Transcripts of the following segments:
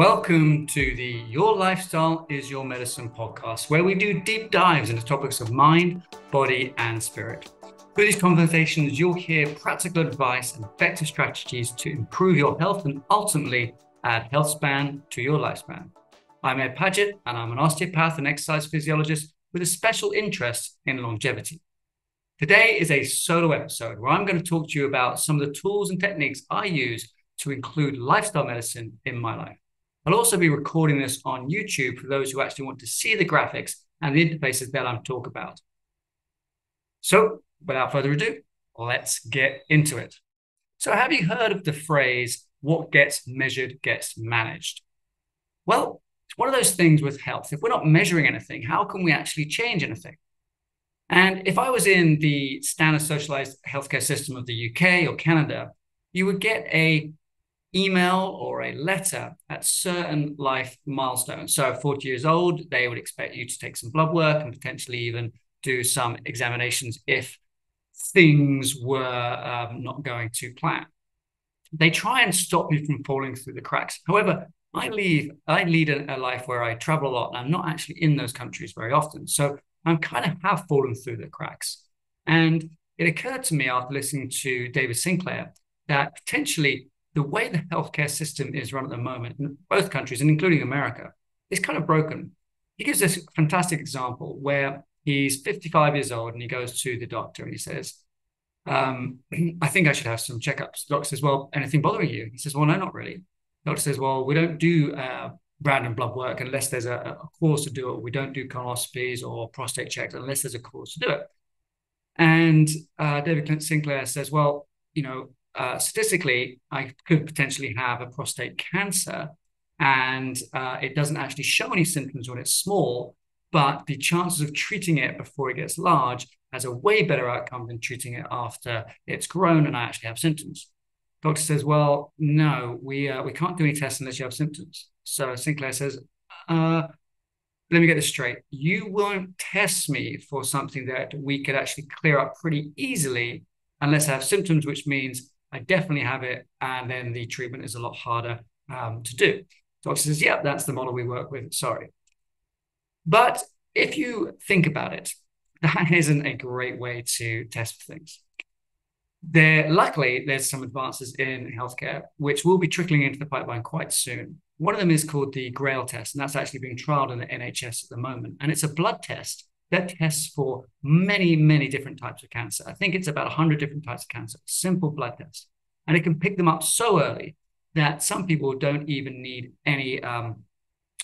Welcome to the Your Lifestyle is Your Medicine podcast, where we do deep dives into topics of mind, body, and spirit. Through these conversations, you'll hear practical advice and effective strategies to improve your health and ultimately add health span to your lifespan. I'm Ed Paget, and I'm an osteopath and exercise physiologist with a special interest in longevity. Today is a solo episode where I'm going to talk to you about some of the tools and techniques I use to include lifestyle medicine in my life. I'll also be recording this on YouTube for those who actually want to see the graphics and the interfaces that I'm talking about. So, without further ado, let's get into it. So, have you heard of the phrase, what gets measured gets managed? Well, it's one of those things with health. If we're not measuring anything, how can we actually change anything? And if I was in the standard socialized healthcare system of the UK or Canada, you would get a email or a letter at certain life milestones. So 40 years old, they would expect you to take some blood work and potentially even do some examinations if things were not going to plan. They try and stop you from falling through the cracks. However, I lead a life where I travel a lot and I'm not actually in those countries very often. So I kind of have fallen through the cracks. And it occurred to me after listening to David Sinclair that potentially the way the healthcare system is run at the moment in both countries, and including America, is kind of broken. He gives this fantastic example where he's 55 years old and he goes to the doctor and he says, I think I should have some checkups. The doctor says, well, anything bothering you? He says, well, no, not really. The doctor says, well, we don't do random blood work unless there's a cause to do it. We don't do colonoscopies or prostate checks unless there's a cause to do it. And David Sinclair says, well, statistically, I could potentially have a prostate cancer and it doesn't actually show any symptoms when it's small, but the chances of treating it before it gets large has a way better outcome than treating it after it's grown and I actually have symptoms. Doctor says, well, no, we can't do any tests unless you have symptoms. So Sinclair says, let me get this straight. You won't test me for something that we could actually clear up pretty easily unless I have symptoms, which means I definitely have it, and then the treatment is a lot harder to do. Doctor says, yeah, that's the model we work with, sorry. But if you think about it, that isn't a great way to test for things. Luckily, there's some advances in healthcare, which will be trickling into the pipeline quite soon. One of them is called the GRAIL test, and that's actually being trialed in the NHS at the moment. And it's a blood test that tests for many, many different types of cancer. I think it's about 100 different types of cancer, simple blood test. And it can pick them up so early that some people don't even need any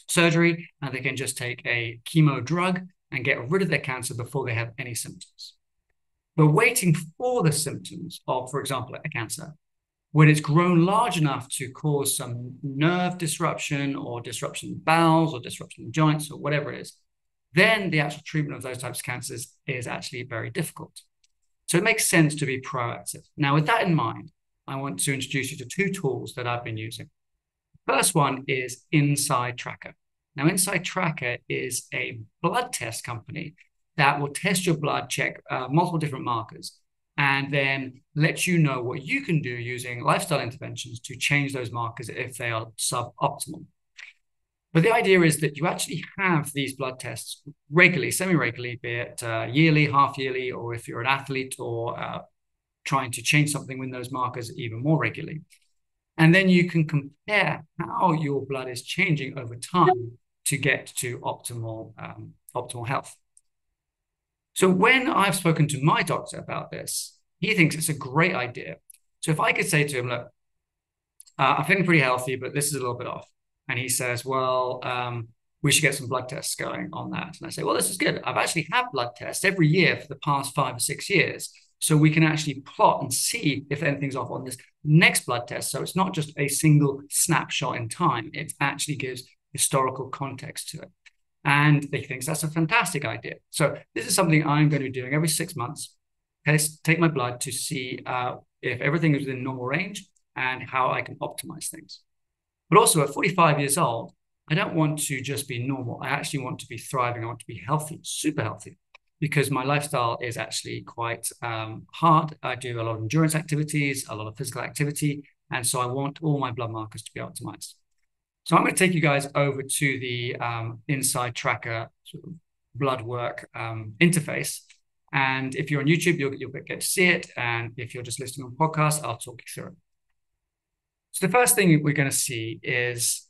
surgery, and they can just take a chemo drug and get rid of their cancer before they have any symptoms. But waiting for the symptoms of, for example, a cancer, when it's grown large enough to cause some nerve disruption or disruption in bowels or disruption in joints or whatever it is, then the actual treatment of those types of cancers is actually very difficult. So it makes sense to be proactive. Now, with that in mind, I want to introduce you to two tools that I've been using. The first one is InsideTracker. Now, InsideTracker is a blood test company that will test your blood, check multiple different markers, and then let you know what you can do using lifestyle interventions to change those markers if they are suboptimal. But the idea is that you actually have these blood tests regularly, semi-regularly, be it yearly, half-yearly, or if you're an athlete or trying to change something with those markers even more regularly. And then you can compare how your blood is changing over time to get to optimal health. So when I've spoken to my doctor about this, he thinks it's a great idea. So if I could say to him, look, I'm feeling pretty healthy, but this is a little bit off. And he says, well, we should get some blood tests going on that. And I say, well, this is good. I've actually had blood tests every year for the past 5 or 6 years. So we can actually plot and see if anything's off on this next blood test. So it's not just a single snapshot in time. It actually gives historical context to it. And he thinks that's a fantastic idea. So this is something I'm going to be doing every 6 months. Okay, take my blood to see if everything is within normal range and how I can optimize things. But also at 45 years old, I don't want to just be normal. I actually want to be thriving. I want to be healthy, super healthy, because my lifestyle is actually quite hard. I do a lot of endurance activities, a lot of physical activity. And so I want all my blood markers to be optimized. So I'm going to take you guys over to the InsideTracker sort of blood work interface. And if you're on YouTube, you'll get to see it. And if you're just listening on podcast, I'll talk you through it. So the first thing we're going to see is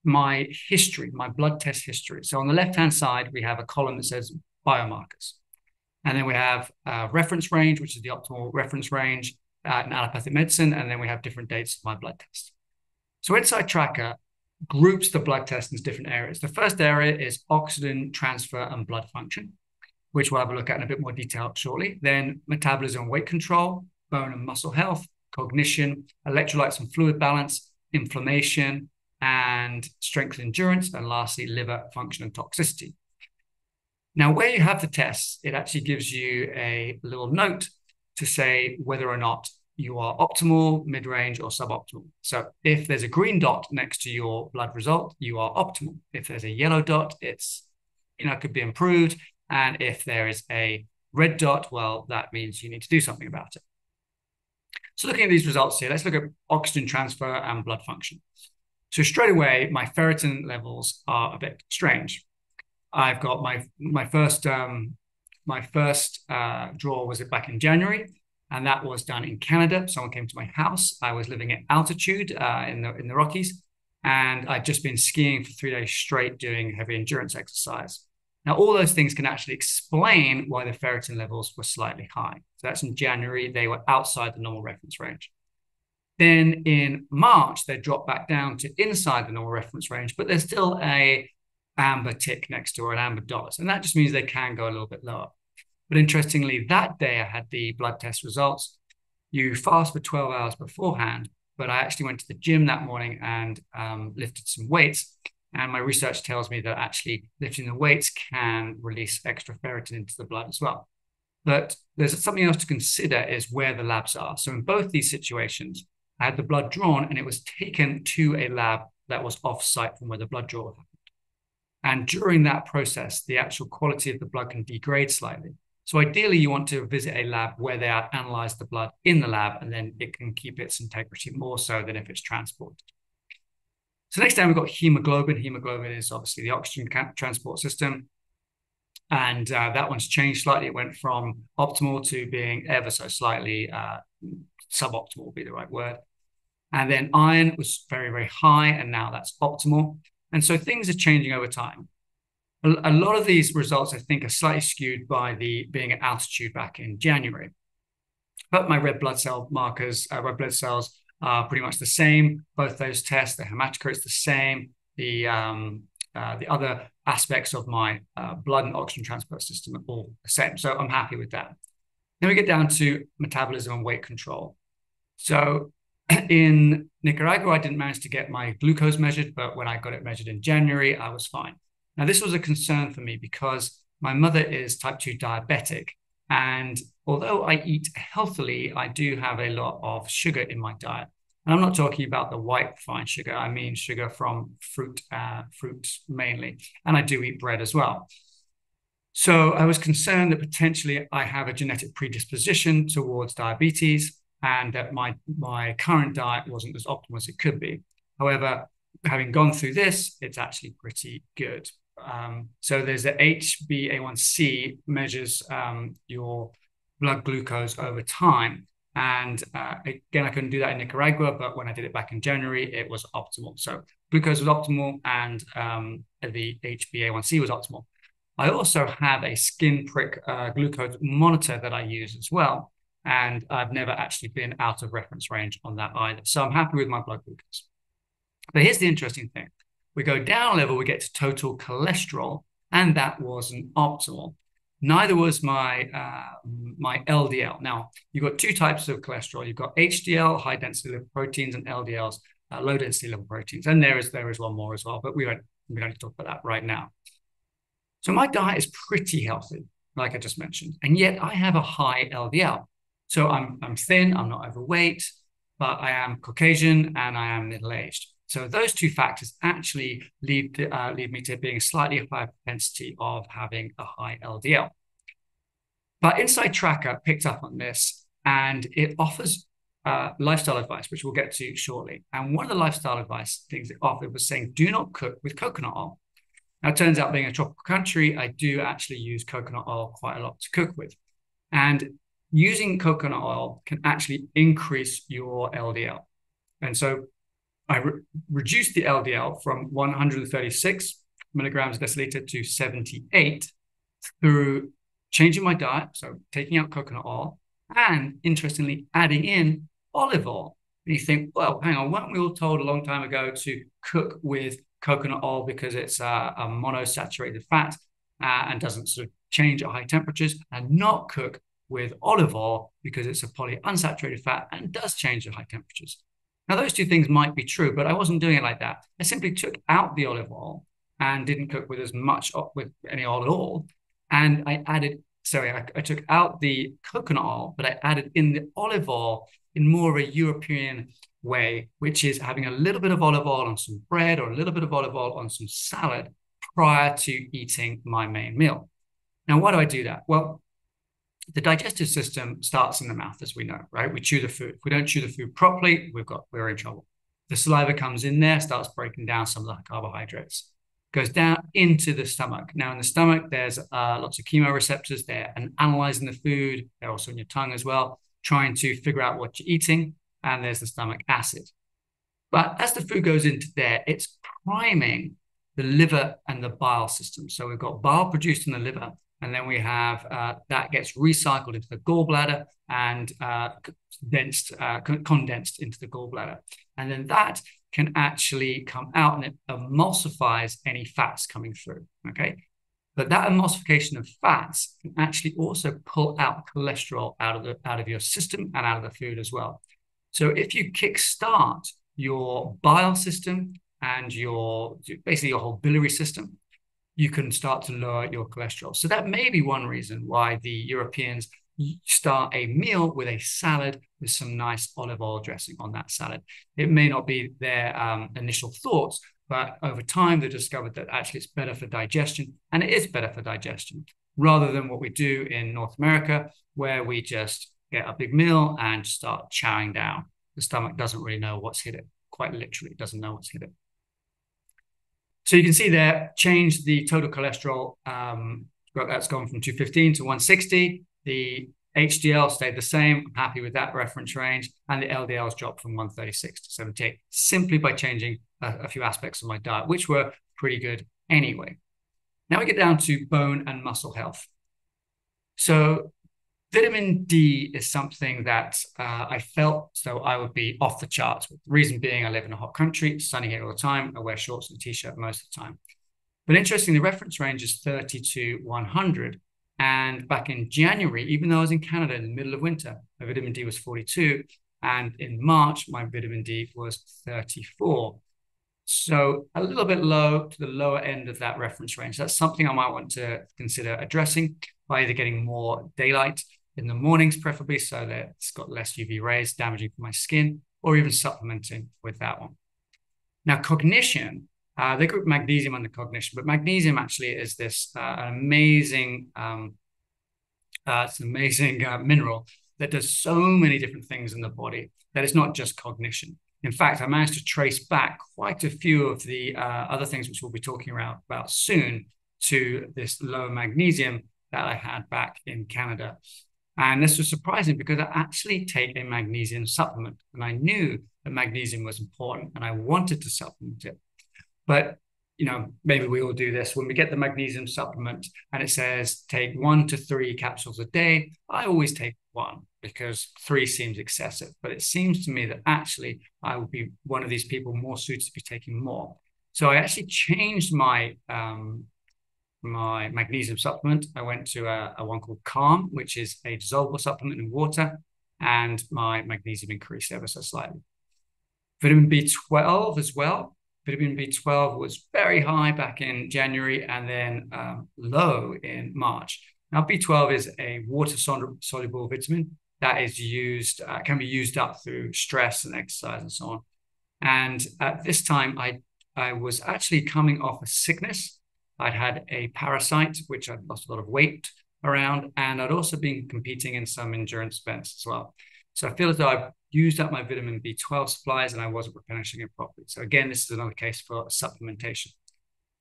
my history, my blood test history. So on the left-hand side, we have a column that says biomarkers. And then we have reference range, which is the optimal reference range in allopathic medicine. And then we have different dates of my blood test. So InsideTracker groups the blood test into different areas. The first area is oxygen transfer and blood function, which we'll have a look at in a bit more detail shortly. Then metabolism and weight control, bone and muscle health, cognition, electrolytes and fluid balance, inflammation, and strength and endurance, and lastly, liver function and toxicity. Now, where you have the tests, it actually gives you a little note to say whether or not you are optimal, mid-range, or suboptimal. So if there's a green dot next to your blood result, you are optimal. If there's a yellow dot, it's, could be improved. And if there is a red dot, well, that means you need to do something about it. So looking at these results here, let's look at oxygen transfer and blood function. So straight away, my ferritin levels are a bit strange. I've got my first draw was back in January, and that was done in Canada. Someone came to my house. I was living at altitude in the Rockies, and I'd just been skiing for 3 days straight doing heavy endurance exercise. Now, all those things can actually explain why the ferritin levels were slightly high. So that's in January. They were outside the normal reference range. Then in March, they dropped back down to inside the normal reference range, but there's still a amber tick next to, or an amber dot. And that just means they can go a little bit lower. But interestingly, that day I had the blood test results. You fast for 12 hours beforehand, but I actually went to the gym that morning and lifted some weights. And my research tells me that actually lifting the weights can release extra ferritin into the blood as well. But there's something else to consider is where the labs are. So in both these situations, I had the blood drawn and it was taken to a lab that was off-site from where the blood draw happened. And during that process, the actual quality of the blood can degrade slightly. So ideally, you want to visit a lab where they have analyzed the blood in the lab, and then it can keep its integrity more so than if it's transported. So next down, we've got hemoglobin. Hemoglobin is obviously the oxygen transport system. And that one's changed slightly. It went from optimal to being ever so slightly suboptimal would be the right word. And then iron was very, very high, and now that's optimal. And so things are changing over time. A lot of these results, I think, are slightly skewed by being at altitude back in January. But my red blood cell markers, red blood cells are pretty much the same. Both those tests, the hematocrit's the same. The other aspects of my blood and oxygen transport system are all the same. So I'm happy with that. Then we get down to metabolism and weight control. So in Nicaragua, I didn't manage to get my glucose measured, but when I got it measured in January, I was fine. Now, this was a concern for me because my mother is type 2 diabetic. And although I eat healthily, I do have a lot of sugar in my diet. And I'm not talking about the white refined sugar. I mean sugar from fruit mainly. And I do eat bread as well. So I was concerned that potentially I have a genetic predisposition towards diabetes and that my current diet wasn't as optimal as it could be. However, having gone through this, it's actually pretty good. So there's the HbA1c measures your blood glucose over time. And again, I couldn't do that in Nicaragua, but when I did it back in January, it was optimal. So glucose was optimal and the HbA1c was optimal. I also have a skin prick glucose monitor that I use as well. And I've never actually been out of reference range on that either. So I'm happy with my blood glucose. But here's the interesting thing. We go down a level, we get to total cholesterol, and that wasn't optimal. Neither was my LDL. Now, you've got two types of cholesterol. You've got HDL, high-density lipoproteins, and LDLs, low-density lipoproteins. And there is one more as well, but we don't talk about that right now. So my diet is pretty healthy, like I just mentioned, and yet I have a high LDL. So I'm thin, I'm not overweight, but I am Caucasian and I am middle-aged. So those two factors actually lead me to being slightly higher propensity of having a high LDL. But InsideTracker picked up on this, and it offers lifestyle advice, which we'll get to shortly. And one of the lifestyle advice things it offered was saying, do not cook with coconut oil. Now, it turns out being a tropical country, I do actually use coconut oil quite a lot to cook with. And using coconut oil can actually increase your LDL. And so I reduced the LDL from 136 milligrams per deciliter to 78 through changing my diet, so taking out coconut oil, and interestingly, adding in olive oil. And you think, well, hang on, weren't we all told a long time ago to cook with coconut oil because it's a monosaturated fat and doesn't sort of change at high temperatures, and not cook with olive oil because it's a polyunsaturated fat and does change at high temperatures? Now, those two things might be true, but I wasn't doing it like that. I simply took out the olive oil and didn't cook with as much with any oil at all. And I took out the coconut oil, but I added in the olive oil in more of a European way, which is having a little bit of olive oil on some bread or a little bit of olive oil on some salad prior to eating my main meal. Now, why do I do that? Well, the digestive system starts in the mouth, as we know, right? We chew the food. If we don't chew the food properly, we're in trouble. The saliva comes in there, starts breaking down some of the carbohydrates, goes down into the stomach. Now, in the stomach, there's lots of chemoreceptors. They're analyzing the food. They're also in your tongue as well, trying to figure out what you're eating. And there's the stomach acid. But as the food goes into there, it's priming the liver and the bile system. So we've got bile produced in the liver, and then we have that gets recycled into the gallbladder and condensed into the gallbladder. And then that can actually come out and it emulsifies any fats coming through, okay? But that emulsification of fats can actually also pull out cholesterol out of your system and out of the food as well. So if you kickstart your bile system and basically your whole biliary system, you can start to lower your cholesterol. So that may be one reason why the Europeans start a meal with a salad with some nice olive oil dressing on that salad. It may not be their initial thoughts, but over time they discovered that actually it's better for digestion, and it is better for digestion, rather than what we do in North America, where we just get a big meal and start chowing down. The stomach doesn't really know what's hit it. Quite literally, it doesn't know what's hit it. So you can see there, change the total cholesterol. That's gone from 215 to 160. The HDL stayed the same. I'm happy with that reference range. And the LDL's dropped from 136 to 78, simply by changing a few aspects of my diet, which were pretty good anyway. Now we get down to bone and muscle health. So vitamin D is something that I felt so I would be off the charts with. The reason being, I live in a hot country, it's sunny here all the time. I wear shorts and a t-shirt most of the time. But interestingly, the reference range is 30 to 100. And back in January, even though I was in Canada in the middle of winter, my vitamin D was 42. And in March, my vitamin D was 34. So a little bit low to the lower end of that reference range. That's something I might want to consider addressing by either getting more daylight in the mornings, preferably, so that it's got less UV rays damaging my skin, or even supplementing with that one. Now, cognition, they group magnesium under cognition, but magnesium actually is this amazing mineral that does so many different things in the body that it's not just cognition. In fact, I managed to trace back quite a few of the other things which we'll be talking about soon to this low magnesium that I had back in Canada. And this was surprising because I actually take a magnesium supplement, and I knew that magnesium was important and I wanted to supplement it. But, maybe we all do this. When we get the magnesium supplement and it says take 1 to 3 capsules a day, I always take 1 because 3 seems excessive. But it seems to me that actually I would be one of these people more suited to be taking more. So I actually changed my magnesium supplement. I went to a one called Calm, which is a dissolvable supplement in water, and my magnesium increased ever so slightly. Vitamin B12 as well. Vitamin B12 was very high back in January and then low in March. Now, B12 is a water-soluble vitamin that is used, can be used up through stress and exercise and so on. And at this time, I was actually coming off a sickness. I'd had a parasite, which I'd lost a lot of weight around, and I'd also been competing in some endurance events as well. So I feel as though I've used up my vitamin B12 supplies and I wasn't replenishing it properly. So again, this is another case for supplementation.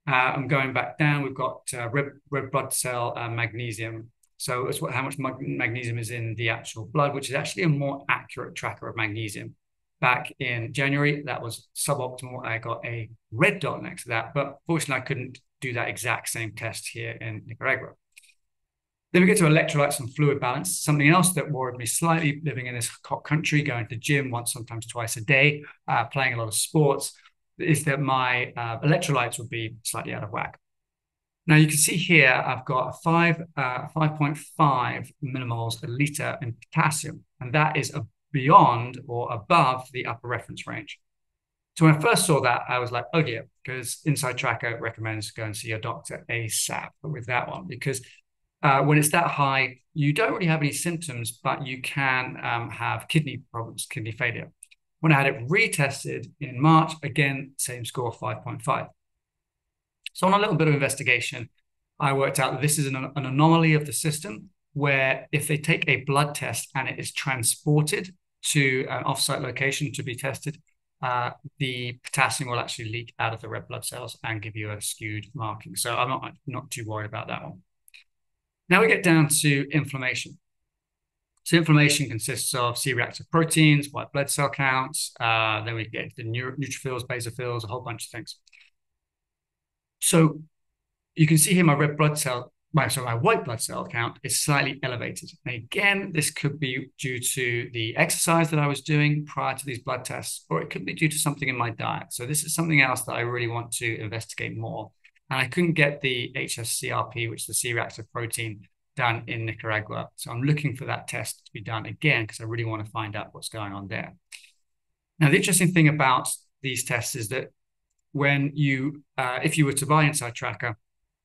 I'm going back down. We've got red blood cell magnesium. So it's how much magnesium is in the actual blood, which is actually a more accurate tracker of magnesium. Back in January, that was suboptimal. I got a red dot next to that, but fortunately, I couldn't do that exact same test here in Nicaragua. Then we get to electrolytes and fluid balance. Something else that worried me slightly living in this hot country, going to the gym once, sometimes twice a day, playing a lot of sports, is that my electrolytes would be slightly out of whack. Now you can see here, I've got 5.5 millimoles a liter in potassium, and that is beyond or above the upper reference range. So when I first saw that, I was like, oh yeah, because InsideTracker recommends go and see your doctor ASAP with that one, because when it's that high, you don't really have any symptoms, but you can have kidney problems, kidney failure. When I had it retested in March, again, same score, 5.5. So on a little bit of investigation, I worked out that this is an anomaly of the system where if they take a blood test and it is transported to an offsite location to be tested, the potassium will actually leak out of the red blood cells and give you a skewed marking. So I'm not too worried about that one. Now we get down to inflammation. So inflammation consists of C-reactive proteins, white blood cell counts, then we get the neutrophils, basophils, a whole bunch of things. So you can see here my white blood cell count is slightly elevated. And again, this could be due to the exercise that I was doing prior to these blood tests, or it could be due to something in my diet. So this is something else that I really want to investigate more. And I couldn't get the HSCRP, which is the C-reactive protein, done in Nicaragua. So I'm looking for that test to be done again, because I really want to find out what's going on there. Now, the interesting thing about these tests is that when you, if you were to buy InsideTracker,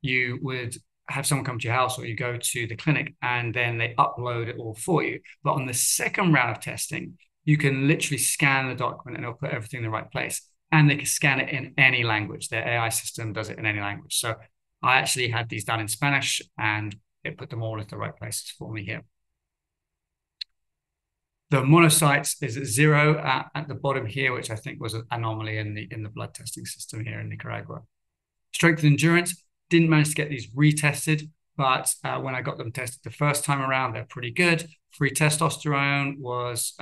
you would have someone come to your house or you go to the clinic and then they upload it all for you. But on the second round of testing, you can literally scan the document and it'll put everything in the right place. And they can scan it in any language. Their AI system does it in any language. So I actually had these done in Spanish and it put them all in the right places for me here. The monocytes is at 0 at the bottom here, which I think was an anomaly in the blood testing system here in Nicaragua. Strength and endurance, didn't manage to get these retested, but when I got them tested the first time around, they're pretty good. Free testosterone was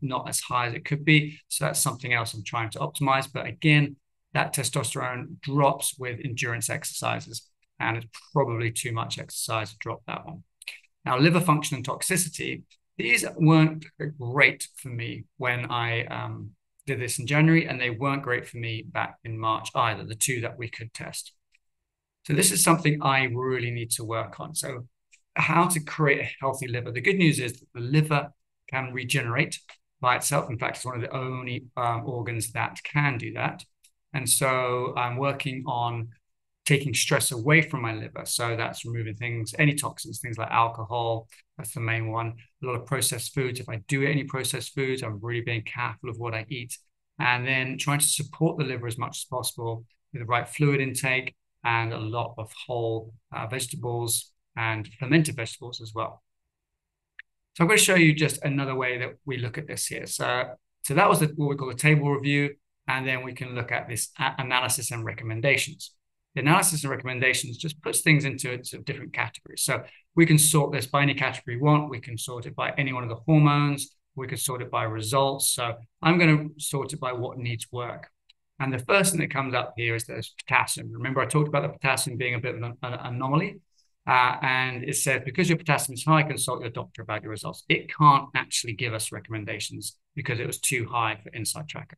not as high as it could be. So that's something else I'm trying to optimize. But again, that testosterone drops with endurance exercises, and it's probably too much exercise to drop that one. Now, liver function and toxicity, these weren't great for me when I did this in January, and they weren't great for me back in March either, the two that we could test. So this is something I really need to work on. So how to create a healthy liver. The good news is that the liver can regenerate by itself. In fact, it's one of the only organs that can do that. And so I'm working on taking stress away from my liver. So that's removing things, any toxins, things like alcohol. That's the main one. A lot of processed foods. If I do eat any processed foods, I'm really being careful of what I eat. And then trying to support the liver as much as possible with the right fluid intake and a lot of whole vegetables and fermented vegetables as well. So I'm going to show you just another way that we look at this here. So that was what we call the table review. And then we can look at this analysis and recommendations. The analysis and recommendations just puts things into different categories. So we can sort this by any category we want. We can sort it by any one of the hormones. We can sort it by results. So I'm going to sort it by what needs work. And the first thing that comes up here is there's potassium. Remember, I talked about the potassium being a bit of an anomaly. And it said, because your potassium is high, consult your doctor about your results. It can't actually give us recommendations because it was too high for InsideTracker.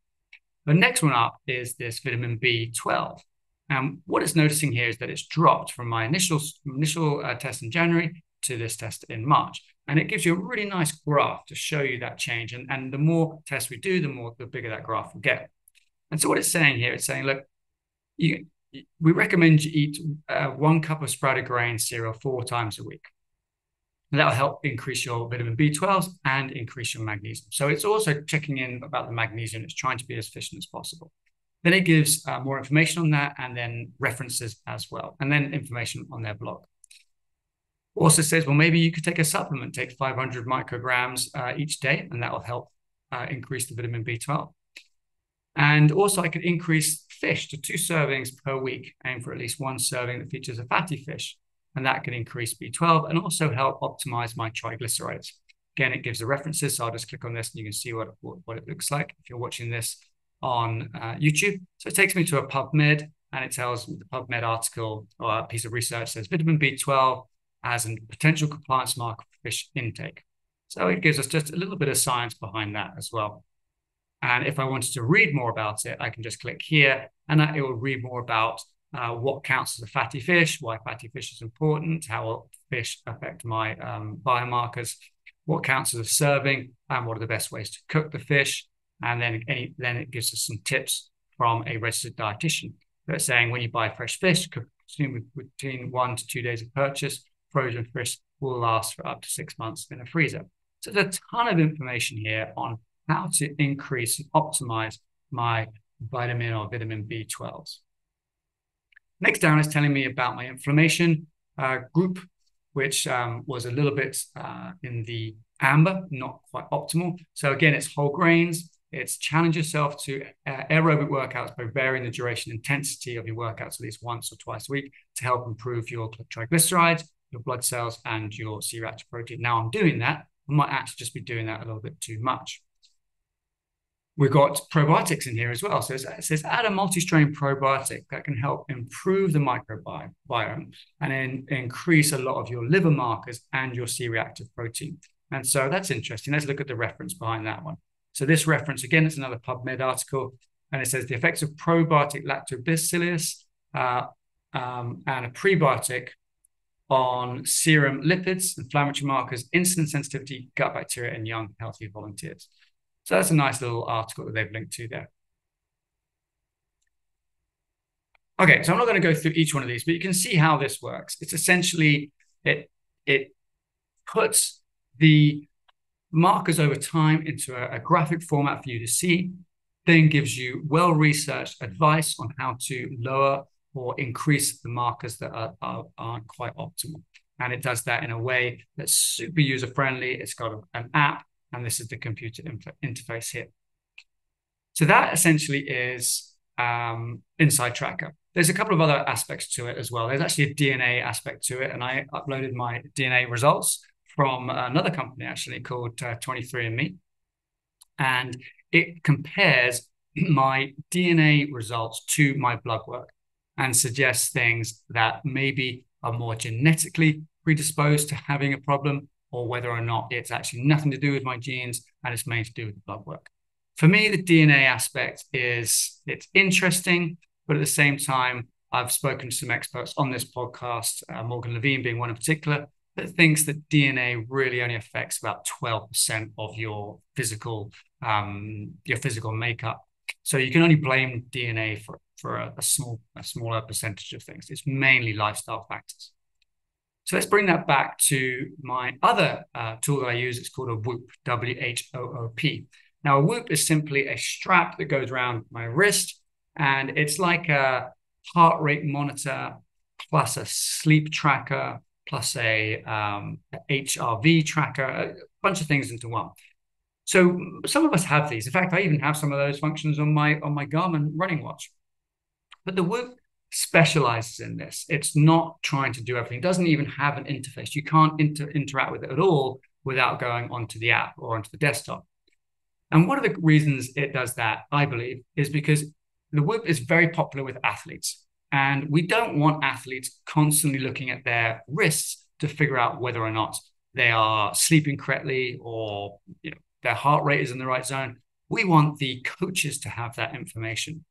The next one up is this vitamin B12. And what it's noticing here is that it's dropped from my initial test in January to this test in March. And it gives you a really nice graph to show you that change. And the more tests we do, the bigger that graph will get. And so what it's saying here, it's saying, look, we recommend you eat 1 cup of sprouted grain cereal 4 times a week. And that will help increase your vitamin B12 and increase your magnesium. So it's also checking in about the magnesium. It's trying to be as efficient as possible. Then it gives more information on that and then references as well, and then information on their blog. Also says, well, maybe you could take a supplement, take 500 micrograms each day, and that will help increase the vitamin B12. And also I could increase fish to 2 servings per week, aim for at least 1 serving that features a fatty fish. And that can increase B12 and also help optimize my triglycerides. Again, it gives the references, so I'll just click on this and you can see what it looks like if you're watching this on YouTube. So it takes me to a PubMed, and it tells me the PubMed article or a piece of research says vitamin B12 as a potential compliance marker for fish intake. So it gives us just a little bit of science behind that as well. And if I wanted to read more about it, I can just click here and it will read more about what counts as a fatty fish, why fatty fish is important, how fish affect my biomarkers, what counts as a serving, and what are the best ways to cook the fish. And then it gives us some tips from a registered dietitian. They're saying when you buy fresh fish, consume between 1 to 2 days of purchase. Frozen fish will last for up to 6 months in a freezer. So there's a ton of information here on how to increase and optimize my vitamin or vitamin B12s. Next down is telling me about my inflammation group, which was a little bit in the amber, not quite optimal. So again, it's whole grains. It's challenge yourself to aerobic workouts by varying the duration and intensity of your workouts at least once or twice a week to help improve your triglycerides, your blood cells, and your C-reactive protein. Now I'm doing that. I might actually just be doing that a little bit too much. We've got probiotics in here as well. So it says add a multistrain probiotic that can help improve the microbiome and increase a lot of your liver markers and your C-reactive protein. And so that's interesting. Let's look at the reference behind that one. So this reference, again, it's another PubMed article, and it says the effects of probiotic lactobacillus and a prebiotic on serum lipids, inflammatory markers, insulin sensitivity, gut bacteria, and young healthy volunteers. So that's a nice little article that they've linked to there. Okay, so I'm not going to go through each one of these, but you can see how this works. It's essentially, it puts the markers over time into a graphic format for you to see, then gives you well-researched advice on how to lower or increase the markers that aren't quite optimal. And it does that in a way that's super user-friendly. It's got an app, and this is the computer interface here. So that essentially is InsideTracker. There's a couple of other aspects to it as well. There's actually a DNA aspect to it, and I uploaded my DNA results from another company actually called 23andMe. And it compares my DNA results to my blood work and suggests things that maybe are more genetically predisposed to having a problem, or whether or not it's actually nothing to do with my genes and it's mainly to do with the blood work. For me, the DNA aspect it's interesting, but at the same time, I've spoken to some experts on this podcast, Morgan Levine being one in particular, that thinks that DNA really only affects about 12% of your physical makeup. So you can only blame DNA for a smaller percentage of things. It's mainly lifestyle factors. So let's bring that back to my other tool that I use. It's called a Whoop, W-H-O-O-P. Now, a Whoop is simply a strap that goes around my wrist, and it's like a heart rate monitor plus a sleep tracker plus a HRV tracker, a bunch of things into one. So some of us have these. In fact, I even have some of those functions on my Garmin running watch. But the Whoop specializes in this. It's not trying to do everything. It doesn't even have an interface. You can't interact with it at all without going onto the app or onto the desktop. And one of the reasons it does that, I believe, is because the Whoop is very popular with athletes. And we don't want athletes constantly looking at their wrists to figure out whether or not they are sleeping correctly or their heart rate is in the right zone. We want the coaches to have that information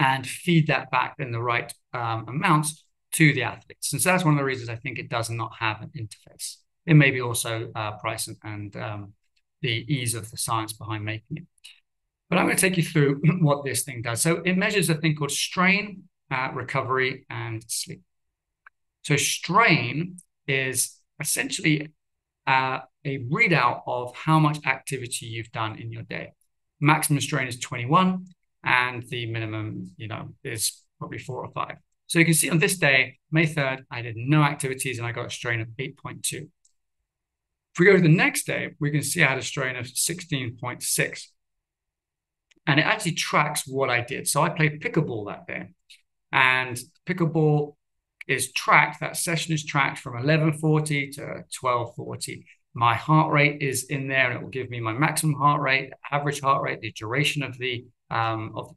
and feed that back in the right amounts to the athletes. And so that's one of the reasons I think it does not have an interface. It may be also price and the ease of the science behind making it. But I'm going to take you through what this thing does. So it measures a thing called strain, recovery, and sleep. So strain is essentially a readout of how much activity you've done in your day. Maximum strain is 21, and the minimum, is probably 4 or 5. So you can see on this day, May 3rd, I did no activities and I got a strain of 8.2. If we go to the next day, we can see I had a strain of 16.6. And it actually tracks what I did. So I played pickleball that day. And pickleball is tracked, that session is tracked from 11:40 to 12:40. My heart rate is in there, and it will give me my maximum heart rate, average heart rate, the duration of the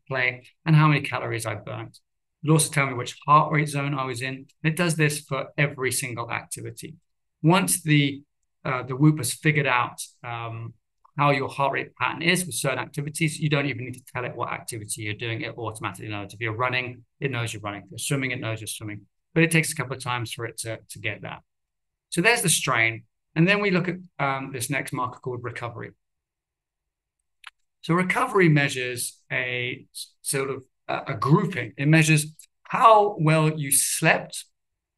play, and how many calories I burnt. It'll also tell me which heart rate zone I was in. It does this for every single activity. Once the Whoop has figured out how your heart rate pattern is with certain activities, you don't even need to tell it what activity you're doing. It automatically knows. If you're running, it knows you're running. If you're swimming, it knows you're swimming. But it takes a couple of times for it to get that. So there's the strain. And then we look at this next marker called recovery. So recovery measures a sort of a grouping. It measures how well you slept,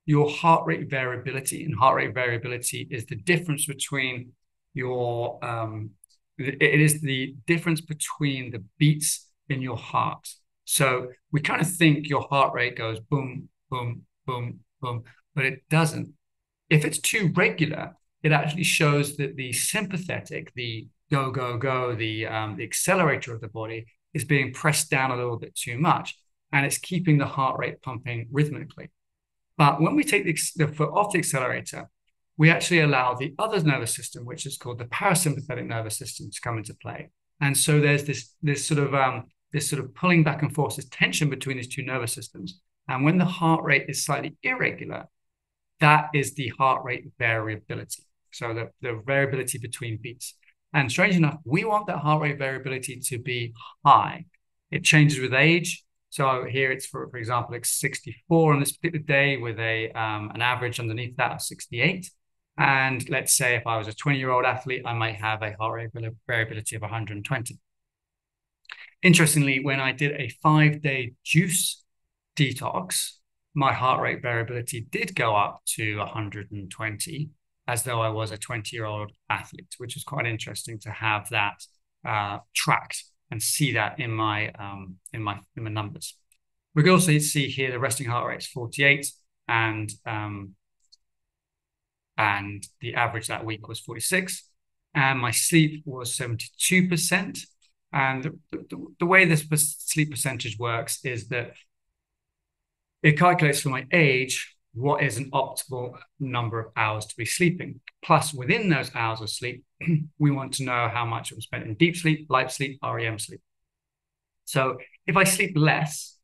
your heart rate variability. And heart rate variability is the difference between your, it is the difference between the beats in your heart. So we kind of think your heart rate goes boom, boom, boom, boom, but it doesn't. If it's too regular, it actually shows that the sympathetic, the go, go, go, the accelerator of the body is being pressed down a little bit too much, and it's keeping the heart rate pumping rhythmically. But when we take the foot off the accelerator, we actually allow the other nervous system, which is called the parasympathetic nervous system, to come into play. And so there's this sort of pulling back and forth, this tension between these two nervous systems. And when the heart rate is slightly irregular, that is the heart rate variability. So the variability between beats. And strange enough, we want that heart rate variability to be high. It changes with age. So here it's, for example, like 64 on this particular day with an average underneath that of 68. And let's say if I was a 20-year-old athlete, I might have a heart rate variability of 120. Interestingly, when I did a 5-day juice detox, my heart rate variability did go up to 120, as though I was a 20-year-old athlete, which is quite interesting to have that tracked and see that in my numbers. We can also see here the resting heart rate is 48, and the average that week was 46, and my sleep was 72%. And the way this sleep percentage works is that it calculates for my age what is an optimal number of hours to be sleeping. Plus, within those hours of sleep, we want to know how much it was spent in deep sleep, light sleep, REM sleep. So if I sleep less,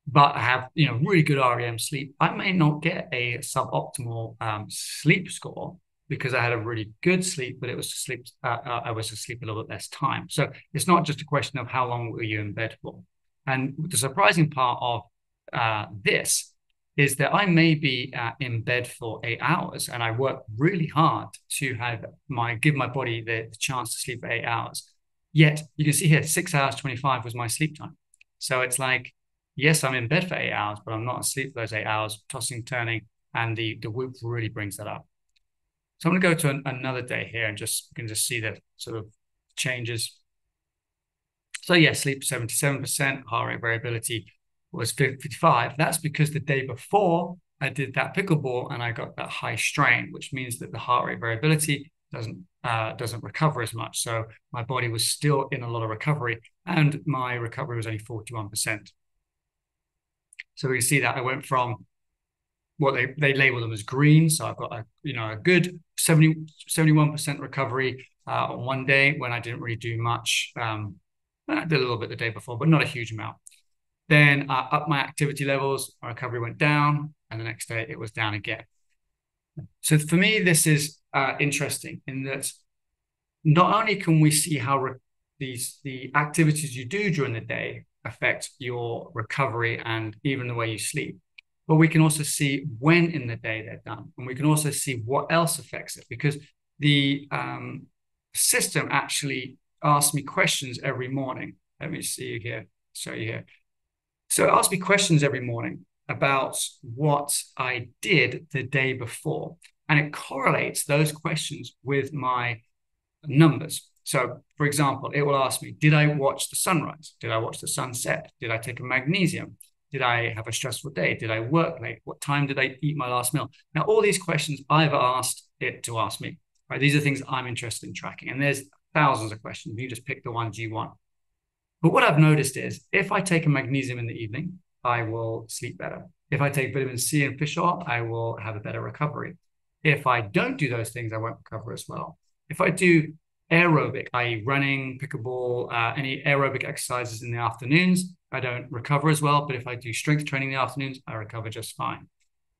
but I have really good REM sleep, I may not get a suboptimal sleep score because I had a really good sleep, but it was to sleep. I was asleep a little bit less time. So it's not just a question of how long were you in bed for. And the surprising part of this is that I may be in bed for 8 hours, and I work really hard to give my body the chance to sleep for 8 hours. Yet you can see here, 6 hours 25 was my sleep time. So it's like, yes, I'm in bed for 8 hours, but I'm not asleep for those 8 hours, tossing, turning, and the Whoop really brings that up. So I'm going to go to another day here, and you can just see the sort of changes. So yeah, sleep 77%, heart rate variability was 55. That's because the day before I did that pickleball and I got that high strain, which means that the heart rate variability doesn't recover as much. So my body was still in a lot of recovery, and my recovery was only 41%. So we see that I went from what they label them as green. So I've got a good 71% recovery on one day when I didn't really do much. I did a little bit the day before, but not a huge amount. Then up my activity levels, my recovery went down, and the next day it was down again. So for me, this is interesting in that not only can we see how the activities you do during the day affect your recovery and even the way you sleep, but we can also see when in the day they're done, and we can also see what else affects it, because the system actually asks me questions every morning. Let me see you here, show you here. So it asks me questions every morning about what I did the day before, and it correlates those questions with my numbers. So, for example, it will ask me, did I watch the sunrise? Did I watch the sunset? Did I take a magnesium? Did I have a stressful day? Did I work late? What time did I eat my last meal? Now, all these questions I've asked it to ask me, right? These are things I'm interested in tracking. And there's thousands of questions. You just pick the ones you want. But what I've noticed is if I take a magnesium in the evening, I will sleep better. If I take vitamin C and fish oil, I will have a better recovery. If I don't do those things, I won't recover as well. If I do aerobic, i.e. running, pickleball, any aerobic exercises in the afternoons, I don't recover as well. But if I do strength training in the afternoons, I recover just fine.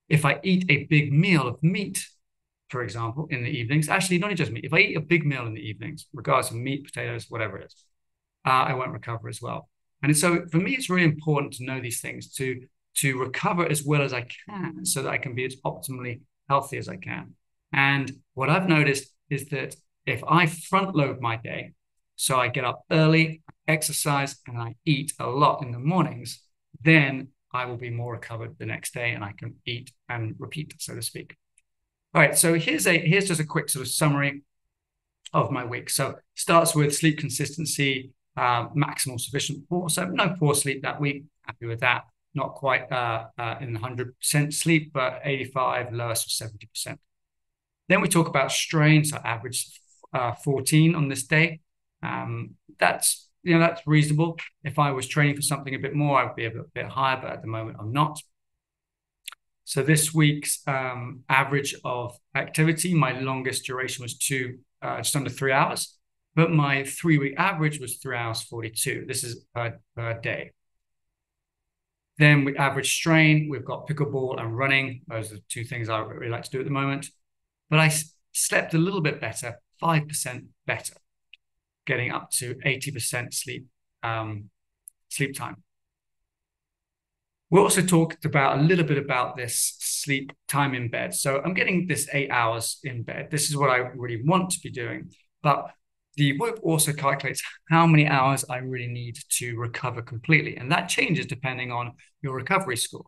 If I eat a big meal of meat, for example, in the evenings, actually not just meat, if I eat a big meal in the evenings, regardless of meat, potatoes, whatever it is, I won't recover as well. And so for me, it's really important to know these things, to recover as well as I can so that I can be as optimally healthy as I can. And what I've noticed is that if I front load my day, so I get up early, exercise, and I eat a lot in the mornings, then I will be more recovered the next day and I can eat and repeat, so to speak. All right, so here's just a quick sort of summary of my week. So starts with sleep consistency, maximal sufficient poor. So no poor sleep that week, happy with that. Not quite in 100% sleep, but 85, lowest was 70%. Then we talk about strain, so average 14 on this day. That's reasonable. If I was training for something a bit more, I would be a bit higher, but at the moment I'm not. So this week's average of activity, my longest duration was just under 3 hours, but my 3-week average was 3 hours 42. This is per day. Then we average strain, we've got pickleball and running. Those are the two things I really like to do at the moment. But I slept a little bit better, 5% better, getting up to 80% sleep time. We also talked a little bit about this sleep time in bed. So I'm getting this 8 hours in bed. This is what I really want to be doing. But the Whoop also calculates how many hours I really need to recover completely. And that changes depending on your recovery score.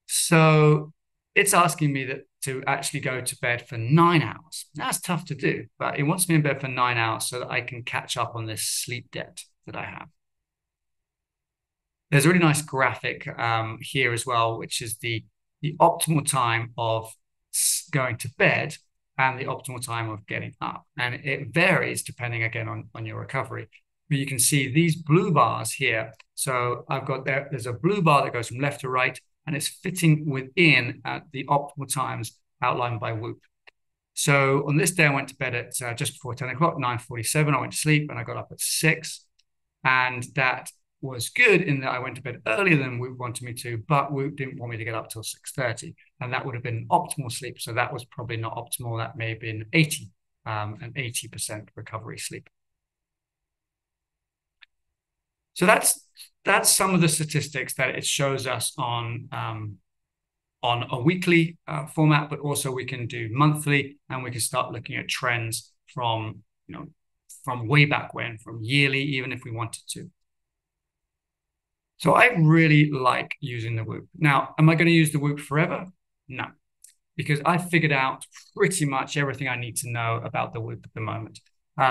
So it's asking me to actually go to bed for 9 hours. That's tough to do, but it wants me in bed for 9 hours so that I can catch up on this sleep debt that I have. There's a really nice graphic here as well, which is the optimal time of going to bed and the optimal time of getting up. And it varies depending, again, on your recovery. But you can see these blue bars here. So I've got there's a blue bar that goes from left to right, and it's fitting within the optimal times outlined by Whoop. So on this day, I went to bed at just before 10 o'clock, 9:47. I went to sleep and I got up at 6. And that was good in that I went to bed earlier than Whoop wanted me to, but Whoop didn't want me to get up till 6:30. And that would have been optimal sleep. So that was probably not optimal. That may have been 80% recovery sleep. So that's some of the statistics that it shows us on a weekly format, but also we can do monthly, and we can start looking at trends from way back when, from yearly, even if we wanted to. So I really like using the Whoop. Now, am I going to use the Whoop forever? No, because I've figured out pretty much everything I need to know about the Whoop at the moment.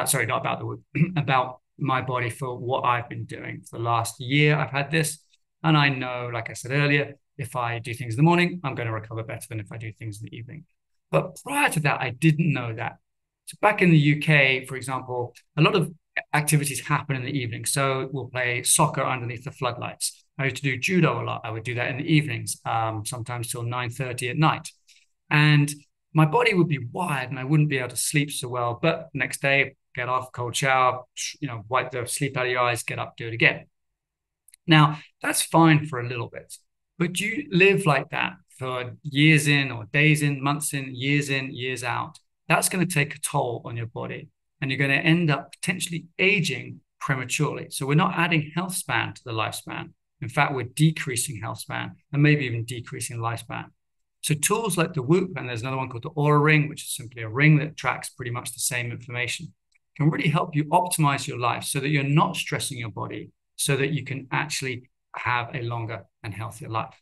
Sorry, not about the Whoop, about my body for what I've been doing. For the last year, I've had this, and I know, like I said earlier, if I do things in the morning, I'm going to recover better than if I do things in the evening. But prior to that, I didn't know that. So back in the UK, for example, a lot of activities happen in the evening. So we'll play soccer underneath the floodlights. I used to do judo a lot. I would do that in the evenings, sometimes till 9:30 at night. And my body would be wired and I wouldn't be able to sleep so well. But next day, get off, cold shower, wipe the sleep out of your eyes, get up, do it again. Now, that's fine for a little bit. But you live like that for years in or days in, months in, years out. That's going to take a toll on your body. And you're going to end up potentially aging prematurely. So we're not adding health span to the lifespan. In fact, we're decreasing health span and maybe even decreasing lifespan. So tools like the Whoop, and there's another one called the Aura Ring, which is simply a ring that tracks pretty much the same information, can really help you optimize your life so that you're not stressing your body, so that you can actually have a longer and healthier life.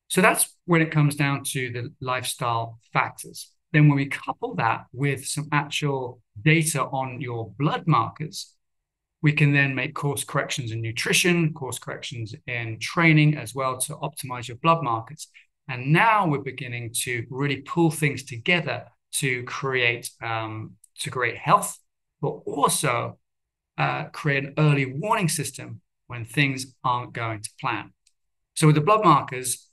So that's when it comes down to the lifestyle factors. Then when we couple that with some actual data on your blood markers, We can then make course corrections in nutrition, course corrections in training as well to optimize your blood markers. And now we're beginning to really pull things together to create health, but also create an early warning system when things aren't going to plan. So with the blood markers,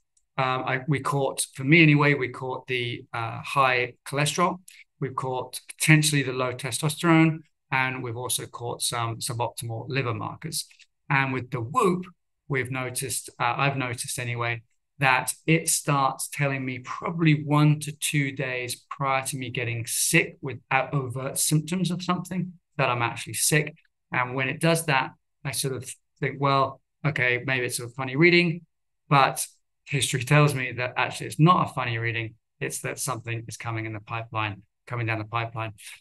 we caught, for me anyway, we caught the high cholesterol, we've caught potentially the low testosterone, and we've also caught some suboptimal liver markers. And with the Whoop, we've noticed, I've noticed anyway, that it starts telling me probably 1 to 2 days prior to me getting sick without overt symptoms of something that I'm actually sick. And when it does that, I sort of think, well, okay, maybe it's a funny reading, but history tells me that actually it's not a funny reading. It's that something is coming down the pipeline.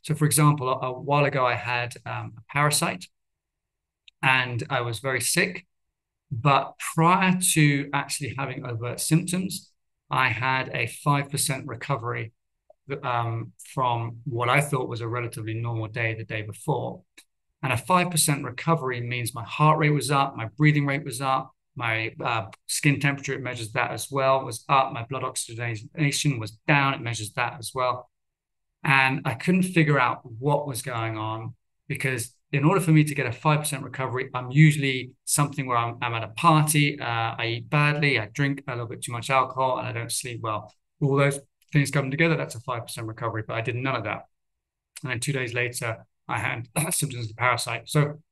So for example, a while ago, I had a parasite and I was very sick. But prior to actually having overt symptoms, I had a 5% recovery from what I thought was a relatively normal day the day before. And a 5% recovery means my heart rate was up, my breathing rate was up, my skin temperature, it measures that as well, was up, my blood oxygenation was down, it measures that as well. And I couldn't figure out what was going on because in order for me to get a 5% recovery, I'm usually something where I'm at a party, I eat badly, I drink a little bit too much alcohol, and I don't sleep well. All those things come together, that's a 5% recovery, but I did none of that. And then 2 days later, I had symptoms of the parasite. So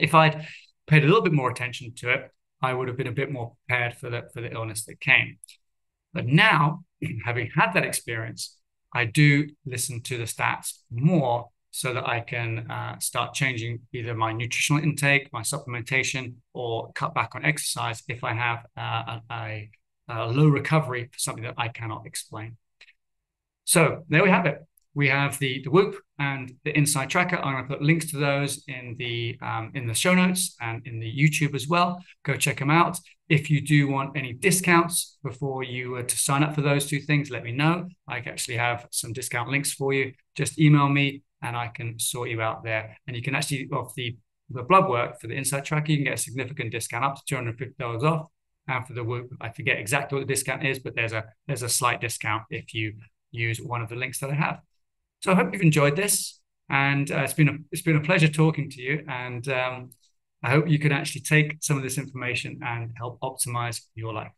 if I'd paid a little bit more attention to it, I would have been a bit more prepared for the illness that came. But now, having had that experience, I do listen to the stats more so that I can start changing either my nutritional intake, my supplementation, or cut back on exercise if I have a low recovery for something that I cannot explain. So there we have it. We have the Whoop and the InsideTracker. I'm going to put links to those in the show notes and in the YouTube as well. Go check them out. If you do want any discounts before you were to sign up for those two things, let me know. I actually have some discount links for you. Just email me and I can sort you out there. And you can actually, off the blood work for the InsideTracker, you can get a significant discount up to $250 off. And for the Whoop, I forget exactly what the discount is, but there's a slight discount if you use one of the links that I have. So I hope you've enjoyed this, and it's been a pleasure talking to you. And I hope you can actually take some of this information and help optimize your life.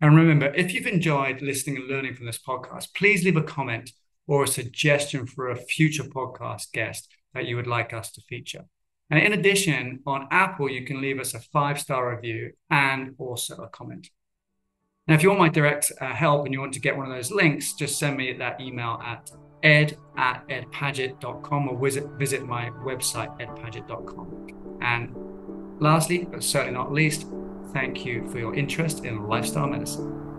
And remember, if you've enjoyed listening and learning from this podcast, please leave a comment or a suggestion for a future podcast guest that you would like us to feature. And in addition, on Apple, you can leave us a 5-star review and also a comment. Now, if you want my direct help and you want to get one of those links, just send me that email at ed@edpaget.com or visit my website, edpaget.com. And lastly, but certainly not least, thank you for your interest in lifestyle medicine.